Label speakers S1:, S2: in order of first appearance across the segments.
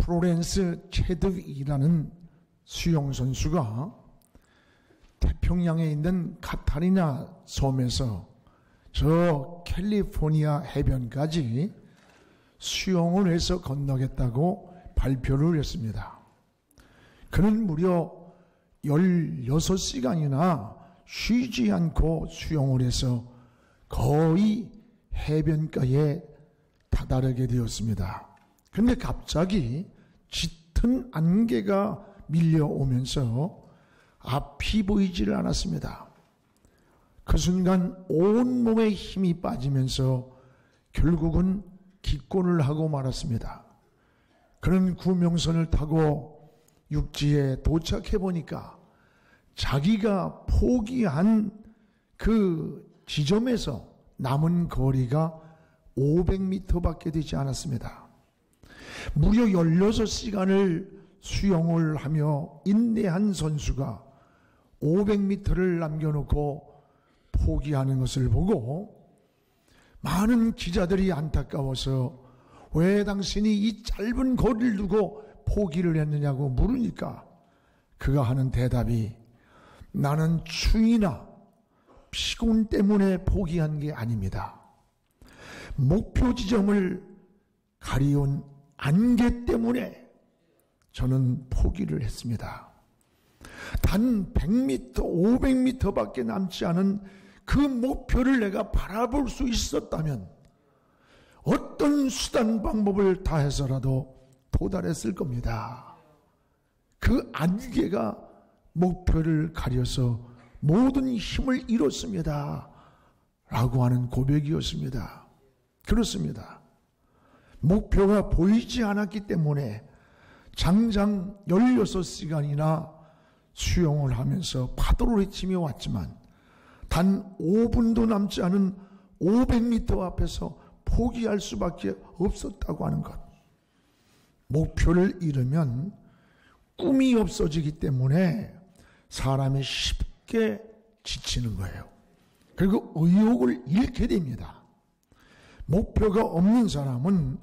S1: 플로렌스 체드윅이라는 수영선수가 태평양에 있는 카타리나 섬에서 저 캘리포니아 해변까지 수영을 해서 건너겠다고 발표를 했습니다. 그는 무려 16시간이나 쉬지 않고 수영을 해서 거의 해변가에 다다르게 되었습니다. 그런데 갑자기 짙은 안개가 밀려오면서 앞이 보이지를 않았습니다. 그 순간 온몸에 힘이 빠지면서 결국은 기권을 하고 말았습니다. 그는 구명선을 타고 육지에 도착해 보니까 자기가 포기한 그 지점에서 남은 거리가 500m밖에 되지 않았습니다. 무려 16시간을 수영을 하며 인내한 선수가 500m를 남겨놓고 포기하는 것을 보고 많은 기자들이 안타까워서 왜 당신이 이 짧은 거리를 두고 포기를 했느냐고 물으니까 그가 하는 대답이 나는 추위나 피곤 때문에 포기한 게 아닙니다. 목표 지점을 가리운 안개 때문에 저는 포기를 했습니다. 단 100m, 500m밖에 남지 않은 그 목표를 내가 바라볼 수 있었다면 어떤 수단 방법을 다해서라도 도달했을 겁니다. 그 안개가 목표를 가려서 모든 힘을 잃었습니다. 라고 하는 고백이었습니다. 그렇습니다. 목표가 보이지 않았기 때문에 장장 16시간이나 수영을 하면서 파도를 헤치며 왔지만 단 5분도 남지 않은 500m 앞에서 포기할 수밖에 없었다고 하는 것. 목표를 잃으면 꿈이 없어지기 때문에 사람이 쉽게 지치는 거예요. 그리고 의욕을 잃게 됩니다. 목표가 없는 사람은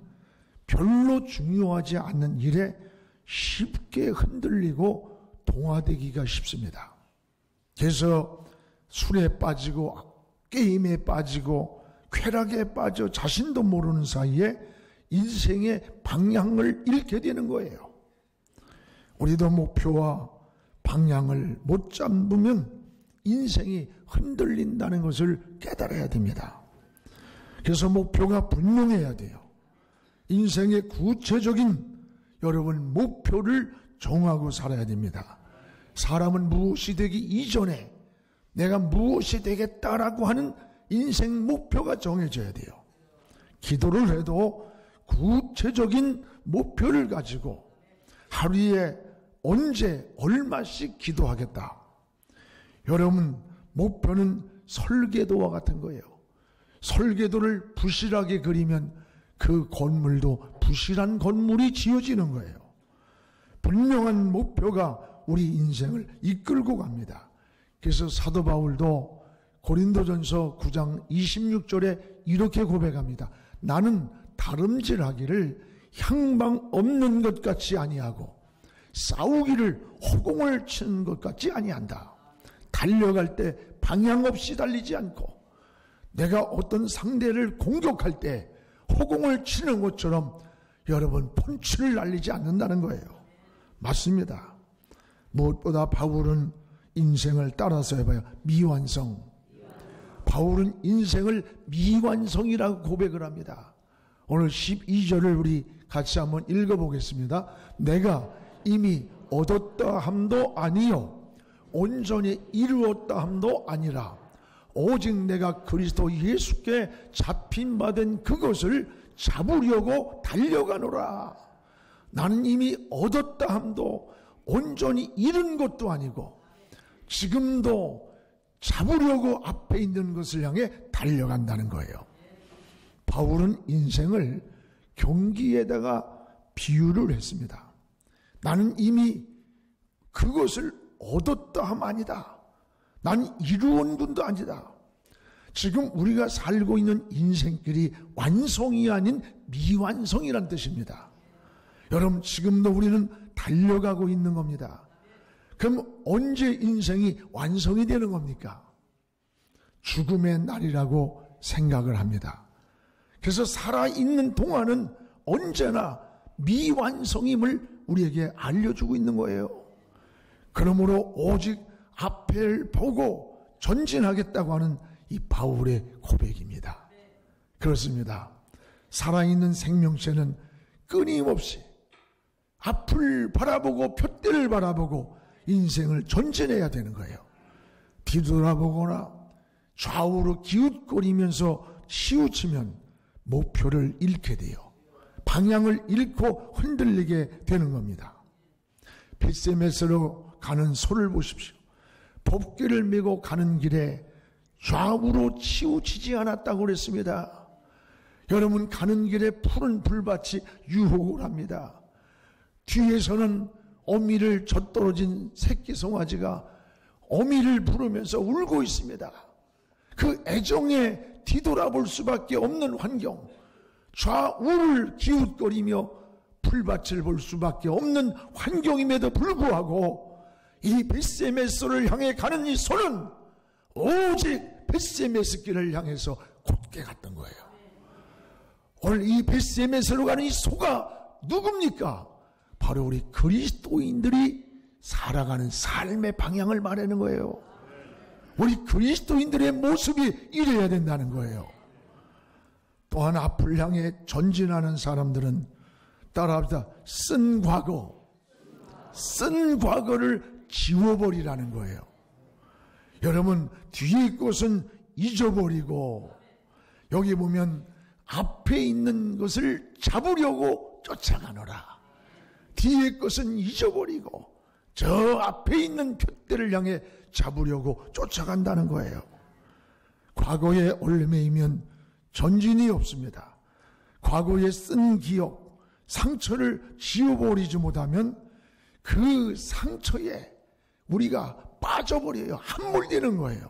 S1: 별로 중요하지 않는 일에 쉽게 흔들리고 동화되기가 쉽습니다. 그래서 술에 빠지고 게임에 빠지고 쾌락에 빠져 자신도 모르는 사이에 인생의 방향을 잃게 되는 거예요. 우리도 목표와 방향을 못 잡으면 인생이 흔들린다는 것을 깨달아야 됩니다. 그래서 목표가 분명해야 돼요. 인생의 구체적인 여러분 목표를 정하고 살아야 됩니다. 사람은 무엇이 되기 이전에 내가 무엇이 되겠다라고 하는 인생 목표가 정해져야 돼요. 기도를 해도 구체적인 목표를 가지고 하루에 언제 얼마씩 기도하겠다. 여러분 목표는 설계도와 같은 거예요. 설계도를 부실하게 그리면 그 건물도 부실한 건물이 지어지는 거예요. 분명한 목표가 우리 인생을 이끌고 갑니다. 그래서 사도 바울도 고린도전서 9장 26절에 이렇게 고백합니다. 나는 다름질하기를 향방 없는 것 같이 아니하고 싸우기를 허공을 치는 것 같지 아니한다. 달려갈 때 방향 없이 달리지 않고 내가 어떤 상대를 공격할 때 허공을 치는 것처럼 여러분 펀치를 날리지 않는다는 거예요. 맞습니다. 무엇보다 바울은 인생을 따라서 해봐요. 미완성. 바울은 인생을 미완성이라고 고백을 합니다. 오늘 12절을 우리 같이 한번 읽어보겠습니다. 내가 이미 얻었다 함도 아니요 온전히 이루었다 함도 아니라 오직 내가 그리스도 예수께 잡힌 바 된 그것을 잡으려고 달려가노라. 나는 이미 얻었다 함도 온전히 잃은 것도 아니고 지금도 잡으려고 앞에 있는 것을 향해 달려간다는 거예요. 바울은 인생을 경기에다가 비유를 했습니다. 나는 이미 그것을 얻었다 함 아니다. 나는 이루온 분도 아니다. 지금 우리가 살고 있는 인생길이 완성이 아닌 미완성이란 뜻입니다. 여러분, 지금도 우리는 달려가고 있는 겁니다. 그럼 언제 인생이 완성이 되는 겁니까? 죽음의 날이라고 생각을 합니다. 그래서 살아있는 동안은 언제나 미완성임을 우리에게 알려주고 있는 거예요. 그러므로 오직 앞을 보고 전진하겠다고 하는 이 바울의 고백입니다. 그렇습니다. 살아있는 생명체는 끊임없이 앞을 바라보고 푯대를 바라보고 인생을 전진해야 되는 거예요. 뒤돌아보거나 좌우로 기웃거리면서 치우치면 목표를 잃게 돼요. 방향을 잃고 흔들리게 되는 겁니다. 벳세메스로 가는 소를 보십시오. 법궤를 메고 가는 길에 좌우로 치우치지 않았다고 그랬습니다. 여러분, 가는 길에 푸른 불밭이 유혹을 합니다. 뒤에서는 어미를 젖떨어진 새끼 송아지가 어미를 부르면서 울고 있습니다. 그 애정에 뒤돌아볼 수밖에 없는 환경, 좌우를 기웃거리며 풀밭을 볼 수밖에 없는 환경임에도 불구하고 이 벳세메스를 향해 가는 이 소는 오직 벳세메스 길을 향해서 곧게 갔던 거예요. 오늘 이 벳세메스로 가는 이 소가 누굽니까? 바로 우리 그리스도인들이 살아가는 삶의 방향을 말하는 거예요. 우리 그리스도인들의 모습이 이래야 된다는 거예요. 또한 앞을 향해 전진하는 사람들은 따라합시다. 쓴 과거를 지워버리라는 거예요. 여러분, 뒤에 것은 잊어버리고 여기 보면 앞에 있는 것을 잡으려고 쫓아가노라. 뒤에 것은 잊어버리고 저 앞에 있는 푯대를 향해 잡으려고 쫓아간다는 거예요. 과거에 올매이면 전진이 없습니다. 과거에 쓴 기억, 상처를 지워버리지 못하면 그 상처에 우리가 빠져버려요. 함몰되는 거예요.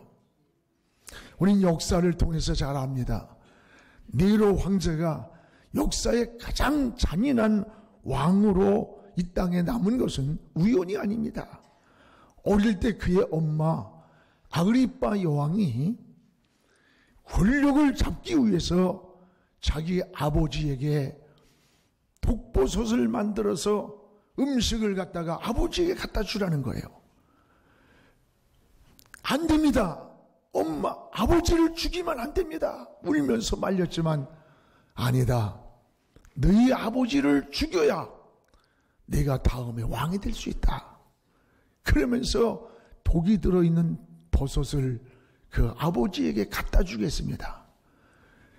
S1: 우린 역사를 통해서 잘 압니다. 네로 황제가 역사의 가장 잔인한 왕으로 이 땅에 남은 것은 우연이 아닙니다. 어릴 때 그의 엄마 아그리빠 여왕이 권력을 잡기 위해서 자기 아버지에게 독버섯을 만들어서 음식을 갖다가 아버지에게 갖다 주라는 거예요. 안 됩니다. 엄마, 아버지를 죽이면 안 됩니다. 울면서 말렸지만 아니다. 너희 아버지를 죽여야 내가 다음에 왕이 될 수 있다. 그러면서 독이 들어있는 버섯을 그 아버지에게 갖다 주겠습니다.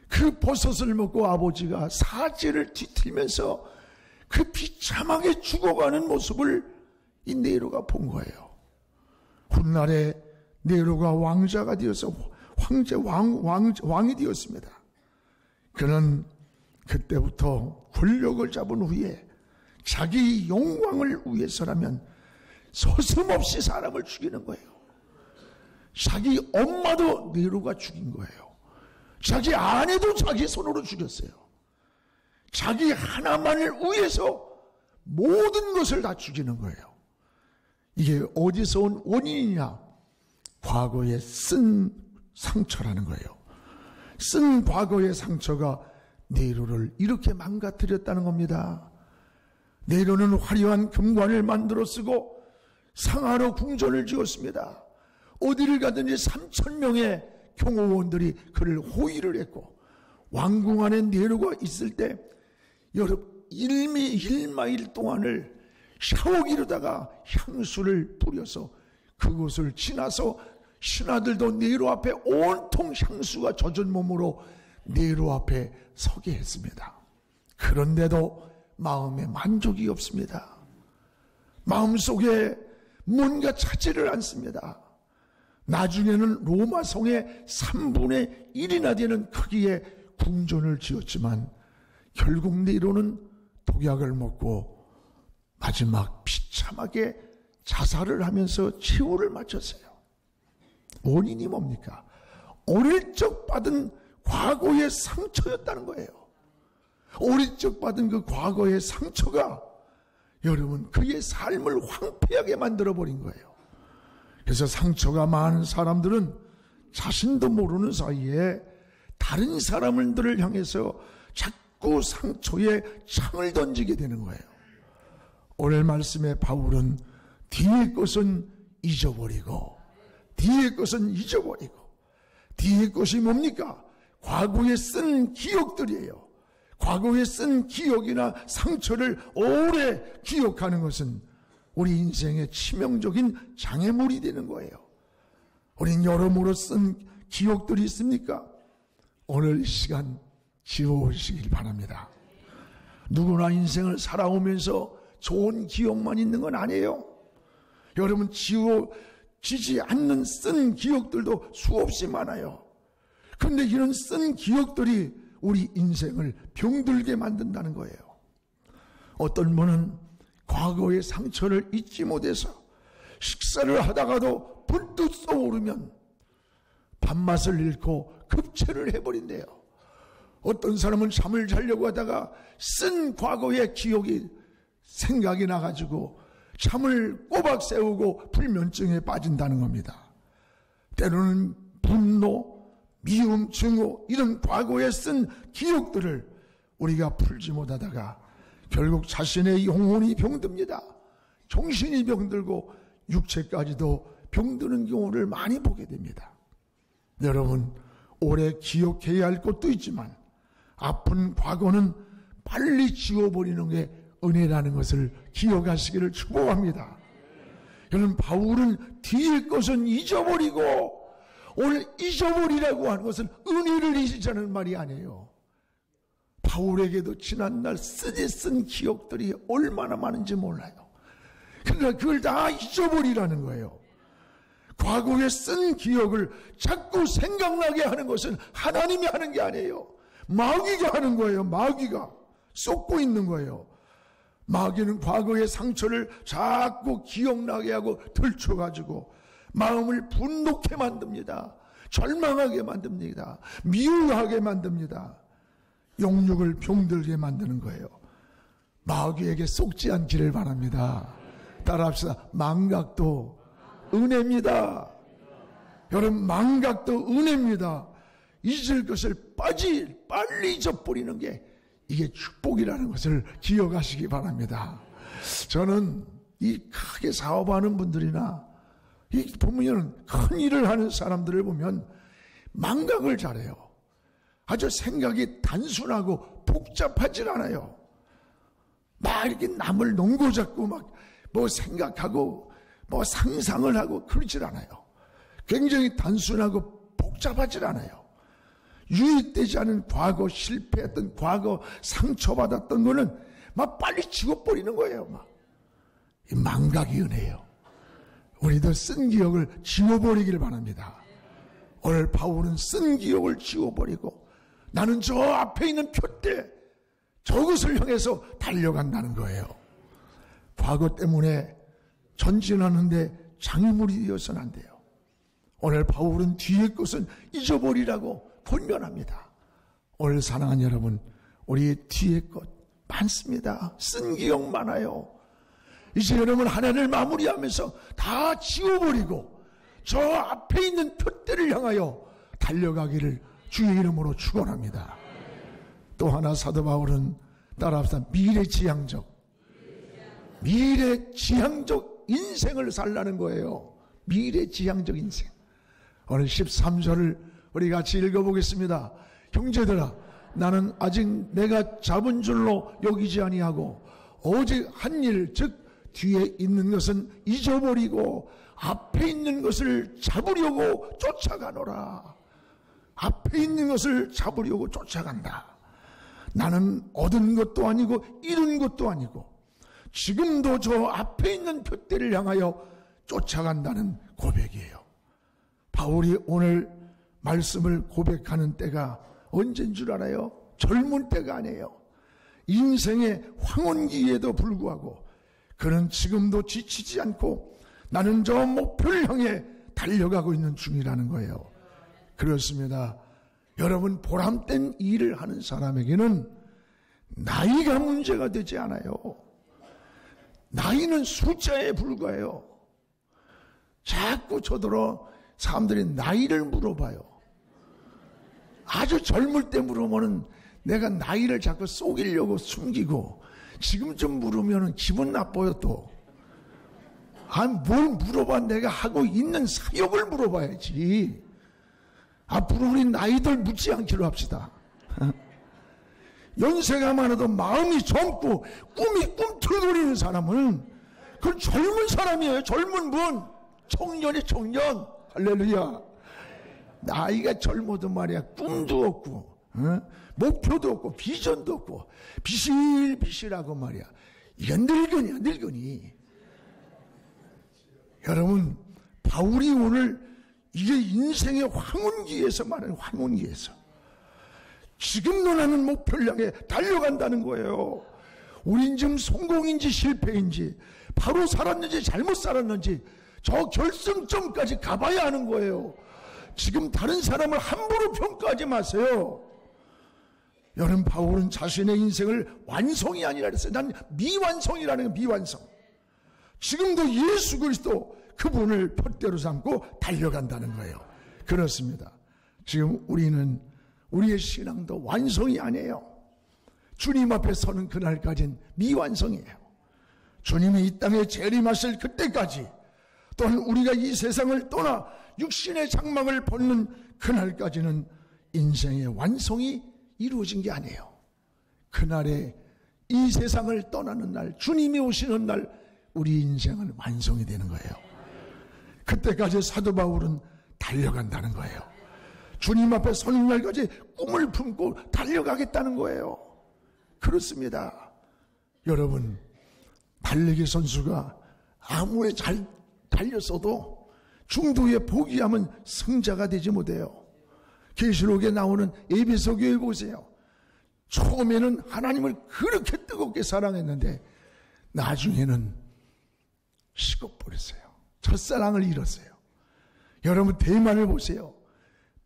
S1: 그 버섯을 먹고 아버지가 사지를 뒤틀면서 그 비참하게 죽어가는 모습을 이 네로가 본 거예요. 훗날에 네로가 왕자가 되어서 왕이 되었습니다. 그는 그때부터 권력을 잡은 후에 자기 영광을 위해서라면 서슴없이 사람을 죽이는 거예요. 자기 엄마도 네로가 죽인 거예요. 자기 아내도 자기 손으로 죽였어요. 자기 하나만을 위해서 모든 것을 다 죽이는 거예요. 이게 어디서 온 원인이냐? 과거에 쓴 상처라는 거예요. 쓴 과거의 상처가 네로를 이렇게 망가뜨렸다는 겁니다. 네로는 화려한 금관을 만들어 쓰고 상하로 궁전을 지었습니다. 어디를 가든지 3,000명의 경호원들이 그를 호위를 했고, 왕궁 안에 네로가 있을 때 여러분 1마일 동안을 샤워기로다가 향수를 뿌려서 그곳을 지나서 신하들도 네로 앞에 온통 향수가 젖은 몸으로 네로 앞에 서게 했습니다. 그런데도 마음에 만족이 없습니다. 마음속에 뭔가 차지를 않습니다. 나중에는 로마 성의 3분의 1이나 되는 크기의 궁전을 지었지만 결국 네로는 독약을 먹고 마지막 비참하게 자살을 하면서 최후를 마쳤어요. 원인이 뭡니까? 어릴 적 받은 과거의 상처였다는 거예요. 어릴 적 받은 그 과거의 상처가 여러분, 그의 삶을 황폐하게 만들어버린 거예요. 그래서 상처가 많은 사람들은 자신도 모르는 사이에 다른 사람들을 향해서 자꾸 상처에 창을 던지게 되는 거예요. 오늘 말씀에 바울은 뒤의 것은 잊어버리고, 뒤의 것이 뭡니까? 과거에 쓴 기억들이에요. 과거에 쓴 기억이나 상처를 오래 기억하는 것은 우리 인생의 치명적인 장애물이 되는 거예요. 우린 여러모로 쓴 기억들이 있습니까? 오늘 이 시간 지워오시길 바랍니다. 누구나 인생을 살아오면서 좋은 기억만 있는 건 아니에요. 여러분, 지워지지 않는 쓴 기억들도 수없이 많아요. 그런데 이런 쓴 기억들이 우리 인생을 병들게 만든다는 거예요. 어떤 분은 과거의 상처를 잊지 못해서 식사를 하다가도 불뚝 떠오르면 밥맛을 잃고 급체를 해버린대요. 어떤 사람은 잠을 자려고 하다가 쓴 과거의 기억이 생각이 나가지고 잠을 꼬박 세우고 불면증에 빠진다는 겁니다. 때로는 분노, 미움, 증오, 이런 과거에 쓴 기억들을 우리가 풀지 못하다가 결국 자신의 영혼이 병듭니다. 정신이 병들고 육체까지도 병드는 경우를 많이 보게 됩니다. 여러분, 오래 기억해야 할 것도 있지만 아픈 과거는 빨리 지워버리는 게 은혜라는 것을 기억하시기를 축복합니다. 여러분, 바울은 뒤의 것은 잊어버리고, 오늘 잊어버리라고 하는 것은 은혜를 잊으자는 말이 아니에요. 바울에게도 지난날 쓰디 쓴 기억들이 얼마나 많은지 몰라요. 그러나 그걸 다 잊어버리라는 거예요. 과거에 쓴 기억을 자꾸 생각나게 하는 것은 하나님이 하는 게 아니에요. 마귀가 하는 거예요. 마귀가 쏟고 있는 거예요. 마귀는 과거의 상처를 자꾸 기억나게 하고 들춰가지고 마음을 분노케 만듭니다. 절망하게 만듭니다. 미워하게 만듭니다. 영육을 병들게 만드는 거예요. 마귀에게 속지 않기를 바랍니다. 따라합시다. 망각도 은혜입니다. 여러분, 망각도 은혜입니다. 잊을 것을 빨리 잊어버리는 게 이게 축복이라는 것을 기억하시기 바랍니다. 저는 이 크게 사업하는 분들이나 이 보면 큰 일을 하는 사람들을 보면 망각을 잘해요. 아주 생각이 단순하고 복잡하지 않아요. 막 이렇게 남을 농고 잡고 막 뭐 생각하고 뭐 상상을 하고 그러질 않아요. 굉장히 단순하고 복잡하지 않아요. 유익되지 않은 과거, 실패했던 과거, 상처받았던 거는 막 빨리 지워버리는 거예요. 막. 이 망각이 은혜예요. 우리도 쓴 기억을 지워버리길 바랍니다. 오늘 바울은 쓴 기억을 지워버리고 나는 저 앞에 있는 표대, 저것을 향해서 달려간다는 거예요. 과거 때문에 전진하는데 장애물이 되어서는 안 돼요. 오늘 바울은 뒤의 것은 잊어버리라고 권면합니다. 오늘 사랑하는 여러분, 우리의 뒤의 것 많습니다. 쓴 기억 많아요. 이제 여러분 한 해를 마무리하면서 다 지워버리고 저 앞에 있는 표대를 향하여 달려가기를 주의 이름으로 축원합니다. 또 하나 사도 바울은 따라합시다. 미래지향적 인생을 살라는 거예요. 미래지향적 인생. 오늘 13절을 우리 같이 읽어보겠습니다. 형제들아, 나는 아직 내가 잡은 줄로 여기지 아니하고 오직 한 일, 즉 뒤에 있는 것은 잊어버리고 앞에 있는 것을 잡으려고 쫓아가노라. 앞에 있는 것을 잡으려고 쫓아간다. 나는 얻은 것도 아니고 잃은 것도 아니고 지금도 저 앞에 있는 표대를 향하여 쫓아간다는 고백이에요. 바울이 오늘 말씀을 고백하는 때가 언제인 줄 알아요? 젊은 때가 아니에요. 인생의 황혼기에도 불구하고 그는 지금도 지치지 않고 나는 저 목표를 향해 달려가고 있는 중이라는 거예요. 그렇습니다. 여러분, 보람된 일을 하는 사람에게는 나이가 문제가 되지 않아요. 나이는 숫자에 불과해요. 자꾸 저더러 사람들이 나이를 물어봐요. 아주 젊을 때 물으면은 내가 나이를 자꾸 속이려고 숨기고, 지금쯤 물으면은 기분 나빠요 또. 뭘 물어봐. 내가 하고 있는 사역을 물어봐야지. 앞으로 우리 나이들 묻지 않기로 합시다. 연세가 많아도 마음이 젊고 꿈이 꿈틀거리는 사람은 그건 젊은 사람이에요. 젊은 분. 청년이 청년. 할렐루야. 나이가 젊어도 말이야 꿈도 없고 목표도 없고 비전도 없고 비실비실하고 말이야. 이건 늙은이야 늙은이. 여러분, 바울이 오늘 이게 인생의 황혼기에서 말하는 황혼기에서 지금도 나는 목표를 향해 달려간다는 거예요. 우린 지금 성공인지 실패인지, 바로 살았는지 잘못 살았는지 저 결승점까지 가봐야 하는 거예요. 지금 다른 사람을 함부로 평가하지 마세요. 여러분, 바울은 자신의 인생을 완성이 아니라 그랬어요. 난 미완성이라는 거, 미완성. 지금도 예수 그리스도 그분을 푯대로 삼고 달려간다는 거예요. 그렇습니다. 지금 우리의 신앙도 완성이 아니에요. 주님 앞에 서는 그날까지는 미완성이에요. 주님이 이 땅에 재림하실 그때까지, 또한 우리가 이 세상을 떠나 육신의 장막을 벗는 그날까지는 인생의 완성이 이루어진 게 아니에요. 그날에 이 세상을 떠나는 날, 주님이 오시는 날 우리 인생은 완성이 되는 거예요. 그때까지 사도 바울은 달려간다는 거예요. 주님 앞에 서는 날까지 꿈을 품고 달려가겠다는 거예요. 그렇습니다. 여러분, 달리기 선수가 아무리 잘 달렸어도 중도에 포기하면 승자가 되지 못해요. 계시록에 나오는 에베소 교회 보세요. 처음에는 하나님을 그렇게 뜨겁게 사랑했는데 나중에는 식어버렸어요. 첫사랑을 잃었어요. 여러분, 대만을 보세요.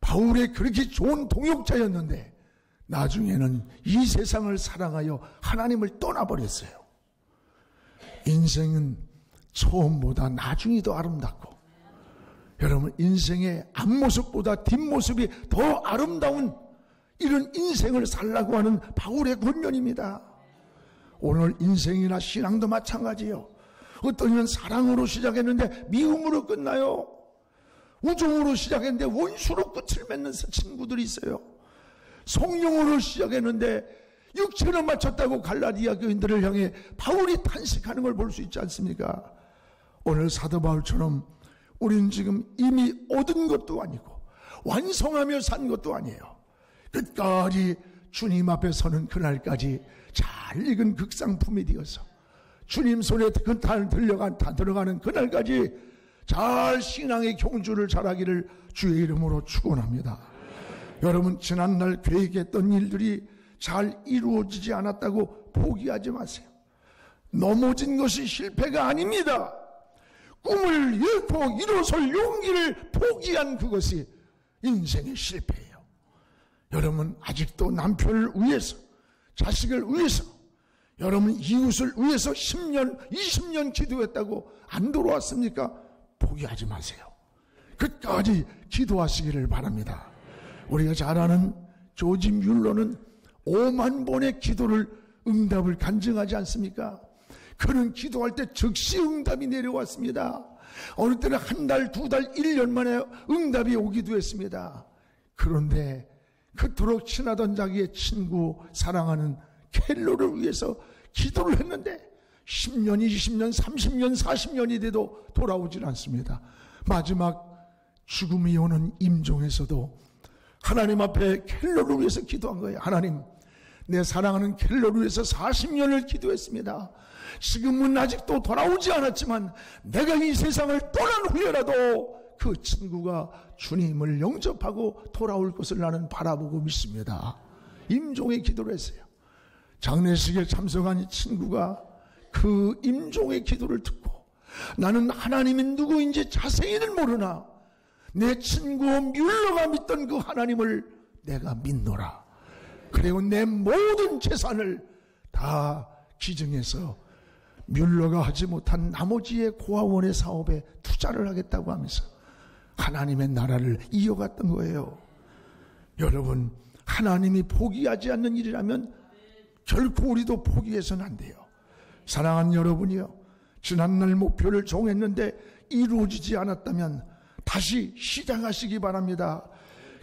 S1: 바울의 그렇게 좋은 동역자였는데 나중에는 이 세상을 사랑하여 하나님을 떠나버렸어요. 인생은 처음보다 나중이 더 아름답고, 여러분, 인생의 앞모습보다 뒷모습이 더 아름다운 이런 인생을 살라고 하는 바울의 권면입니다. 오늘 인생이나 신앙도 마찬가지예요. 어떤 이는 사랑으로 시작했는데 미움으로 끝나요. 우정으로 시작했는데 원수로 끝을 맺는 친구들이 있어요. 성령으로 시작했는데 육체로 맞췄다고 갈라디아 교인들을 향해 바울이 탄식하는 걸 볼 수 있지 않습니까? 오늘 사도 바울처럼 우리는 지금 이미 얻은 것도 아니고 완성하며 산 것도 아니에요. 끝까지 주님 앞에 서는 그날까지 잘 익은 극상품이 되어서 주님 손에 들어가는 그날까지 잘 신앙의 경주를 잘하기를 주의 이름으로 축원합니다. 여러분, 지난날 계획했던 일들이 잘 이루어지지 않았다고 포기하지 마세요. 넘어진 것이 실패가 아닙니다. 꿈을 잃고 일어설 용기를 포기한 그것이 인생의 실패예요. 여러분, 아직도 남편을 위해서, 자식을 위해서, 여러분 이웃을 위해서 10년, 20년 기도했다고 안 돌아왔습니까? 포기하지 마세요. 끝까지 기도하시기를 바랍니다. 우리가 잘 아는 조지 뮬러는 5만 번의 기도를 응답을 간증하지 않습니까? 그는 기도할 때 즉시 응답이 내려왔습니다. 어느 때는 한 달, 두 달, 1년 만에 응답이 오기도 했습니다. 그런데 그토록 친하던 자기의 친구, 사랑하는 켈러를 위해서 기도를 했는데 10년, 20년, 30년, 40년이 돼도 돌아오질 않습니다. 마지막 죽음이 오는 임종에서도 하나님 앞에 켈러를 위해서 기도한 거예요. 하나님, 내 사랑하는 켈러를 위해서 40년을 기도했습니다. 지금은 아직도 돌아오지 않았지만 내가 이 세상을 떠난 후에라도 그 친구가 주님을 영접하고 돌아올 것을 나는 바라보고 믿습니다. 임종의 기도를 했어요. 장례식에 참석한 이 친구가 그 임종의 기도를 듣고, 나는 하나님이 누구인지 자세히는 모르나 내 친구 뮬러가 믿던 그 하나님을 내가 믿노라. 그리고 내 모든 재산을 다 기증해서 뮬러가 하지 못한 나머지의 고아원의 사업에 투자를 하겠다고 하면서 하나님의 나라를 이어갔던 거예요. 여러분, 하나님이 포기하지 않는 일이라면 결코 우리도 포기해서는 안 돼요. 사랑하는 여러분이요, 지난날 목표를 정했는데 이루어지지 않았다면 다시 시작하시기 바랍니다.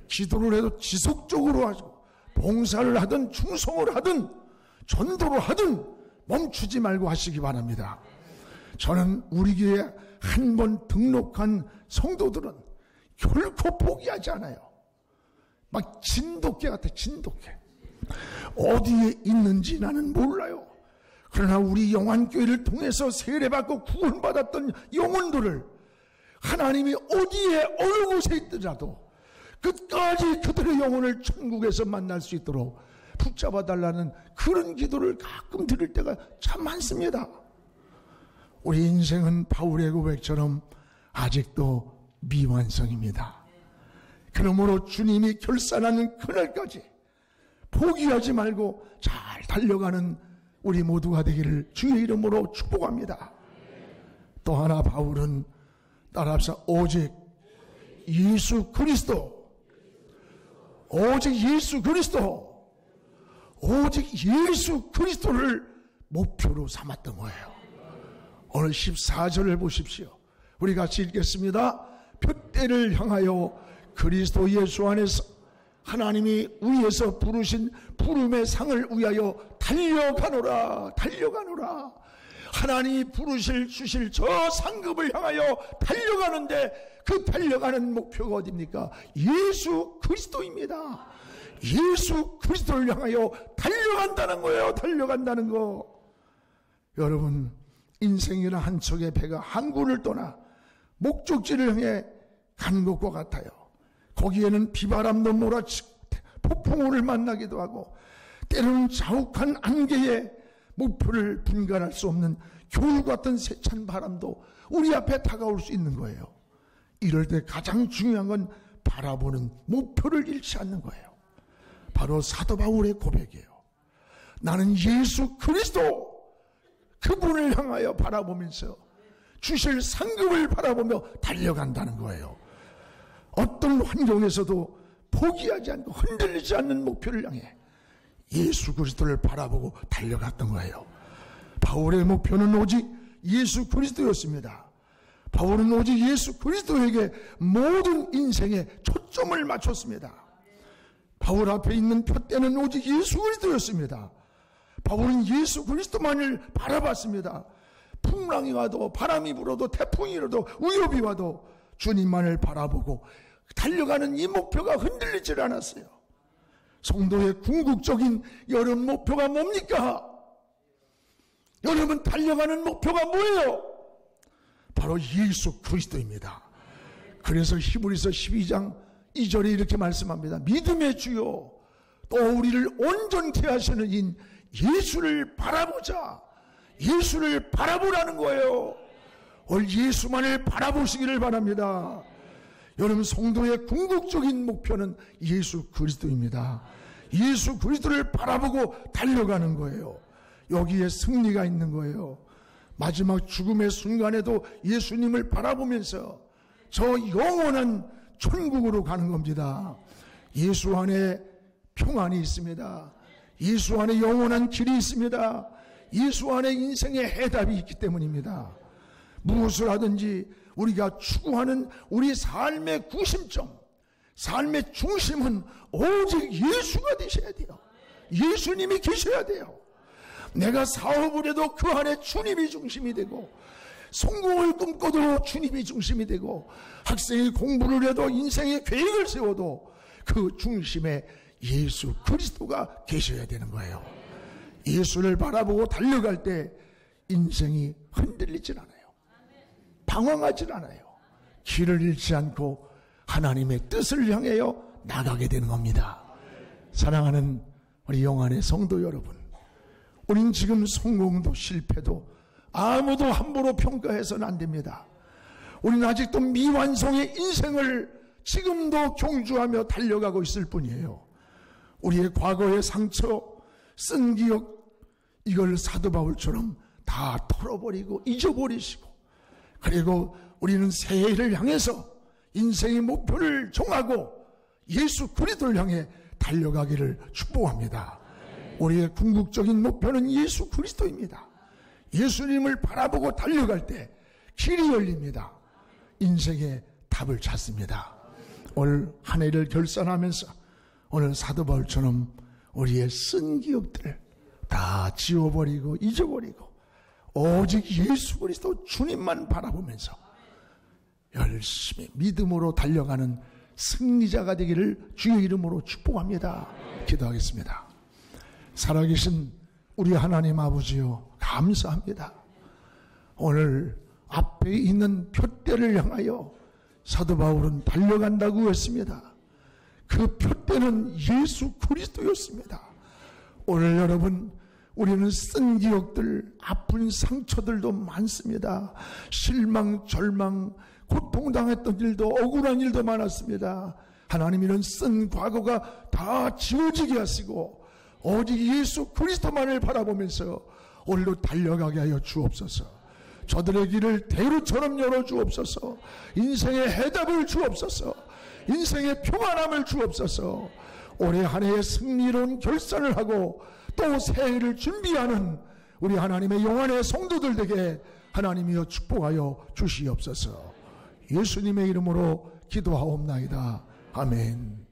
S1: 기도를 해도 지속적으로 하고, 봉사를 하든 충성을 하든 전도를 하든 멈추지 말고 하시기 바랍니다. 저는 우리 교회에 한 번 등록한 성도들은 결코 포기하지 않아요. 막 진돗개 같아, 진돗개. 어디에 있는지 나는 몰라요. 그러나 우리 영안교회를 통해서 세례받고 구원받았던 영혼들을 하나님이 어디에 어느 곳에 있더라도 끝까지 그들의 영혼을 천국에서 만날 수 있도록 붙잡아 달라는 그런 기도를 가끔 드릴 때가 참 많습니다. 우리 인생은 바울의 고백처럼 아직도 미완성입니다. 그러므로 주님이 결산하는 그날까지 포기하지 말고 잘 달려가는 우리 모두가 되기를 주의 이름으로 축복합니다. 또 하나 바울은 따라합시다. 오직 예수 그리스도, 오직 예수 그리스도, 오직 예수 그리스도를 목표로 삼았던 거예요. 오늘 14절을 보십시오. 우리 같이 읽겠습니다. 표대를 향하여 그리스도 예수 안에서 하나님이 위에서 부르신 부름의 상을 위하여 달려가노라, 달려가노라. 하나님이 주실 저 상급을 향하여 달려가는데 그 달려가는 목표가 어디입니까? 예수 그리스도입니다. 예수 그리스도를 향하여 달려간다는 거예요. 달려간다는 거. 여러분, 인생이나 한 척의 배가 항구를 떠나 목적지를 향해 간 것과 같아요. 거기에는 비바람도 몰아치고 폭풍우를 만나기도 하고 때로는 자욱한 안개에 목표를 분간할 수 없는 겨울 같은 세찬 바람도 우리 앞에 다가올 수 있는 거예요. 이럴 때 가장 중요한 건 바라보는 목표를 잃지 않는 거예요. 바로 사도 바울의 고백이에요. 나는 예수 그리스도 그분을 향하여 바라보면서 주실 상급을 바라보며 달려간다는 거예요. 어떤 환경에서도 포기하지 않고 흔들리지 않는 목표를 향해 예수 그리스도를 바라보고 달려갔던 거예요. 바울의 목표는 오직 예수 그리스도였습니다. 바울은 오직 예수 그리스도에게 모든 인생에 초점을 맞췄습니다. 바울 앞에 있는 표대는 오직 예수 그리스도였습니다. 바울은 예수 그리스도만을 바라봤습니다. 풍랑이 와도 바람이 불어도 태풍이 일어도 위협이 와도 주님만을 바라보고 달려가는 이 목표가 흔들리질 않았어요. 성도의 궁극적인 여름 목표가 뭡니까? 여러분, 달려가는 목표가 뭐예요? 바로 예수 그리스도입니다. 그래서 히브리서 12장 2절에 이렇게 말씀합니다. 믿음의 주요 또 우리를 온전케 하시는 인 예수를 바라보자. 예수를 바라보라는 거예요. 오늘 예수만을 바라보시기를 바랍니다. 여러분, 성도의 궁극적인 목표는 예수 그리스도입니다. 예수 그리스도를 바라보고 달려가는 거예요. 여기에 승리가 있는 거예요. 마지막 죽음의 순간에도 예수님을 바라보면서 저 영원한 천국으로 가는 겁니다. 예수 안에 평안이 있습니다. 예수 안에 영원한 길이 있습니다. 예수 안에 인생의 해답이 있기 때문입니다. 무엇을 하든지 우리가 추구하는 우리 삶의 구심점, 삶의 중심은 오직 예수가 되셔야 돼요. 예수님이 계셔야 돼요. 내가 사업을 해도 그 안에 주님이 중심이 되고, 성공을 꿈꿔도 주님이 중심이 되고, 학생이 공부를 해도 인생의 계획을 세워도 그 중심에 예수 그리스도가 계셔야 되는 거예요. 예수를 바라보고 달려갈 때 인생이 흔들리질 않아요. 방황하질 않아요. 길을 잃지 않고 하나님의 뜻을 향하여 나가게 되는 겁니다. 사랑하는 우리 영안의 성도 여러분, 우린 지금 성공도 실패도 아무도 함부로 평가해서는 안 됩니다. 우리는 아직도 미완성의 인생을 지금도 경주하며 달려가고 있을 뿐이에요. 우리의 과거의 상처, 쓴 기억, 이걸 사도 바울처럼 다 털어버리고 잊어버리시고, 그리고 우리는 새해를 향해서 인생의 목표를 정하고 예수 그리스도를 향해 달려가기를 축복합니다. 우리의 궁극적인 목표는 예수 그리스도입니다. 예수님을 바라보고 달려갈 때 길이 열립니다. 인생의 답을 찾습니다. 오늘 한 해를 결산하면서 오늘 사도 바울처럼 우리의 쓴 기억들을 다 지워버리고 잊어버리고 오직 예수 그리스도 주님만 바라보면서 열심히 믿음으로 달려가는 승리자가 되기를 주의 이름으로 축복합니다. 기도하겠습니다. 살아계신 우리 하나님 아버지요, 감사합니다. 오늘 앞에 있는 표대를 향하여 사도 바울은 달려간다고 했습니다. 그 표대는 예수 그리스도였습니다. 오늘 여러분, 우리는 쓴 기억들, 아픈 상처들도 많습니다. 실망, 절망, 고통당했던 일도, 억울한 일도 많았습니다. 하나님, 이런 쓴 과거가 다 지워지게 하시고 오직 예수 그리스도만을 바라보면서 오늘도 달려가게 하여 주옵소서. 저들의 길을 대로처럼 열어 주옵소서. 인생의 해답을 주옵소서. 인생의 평안함을 주옵소서. 올해 한 해의 승리로운 결산을 하고 또 새해를 준비하는 우리 하나님의 영원의 성도들 되게 하나님이여 축복하여 주시옵소서. 예수님의 이름으로 기도하옵나이다. 아멘.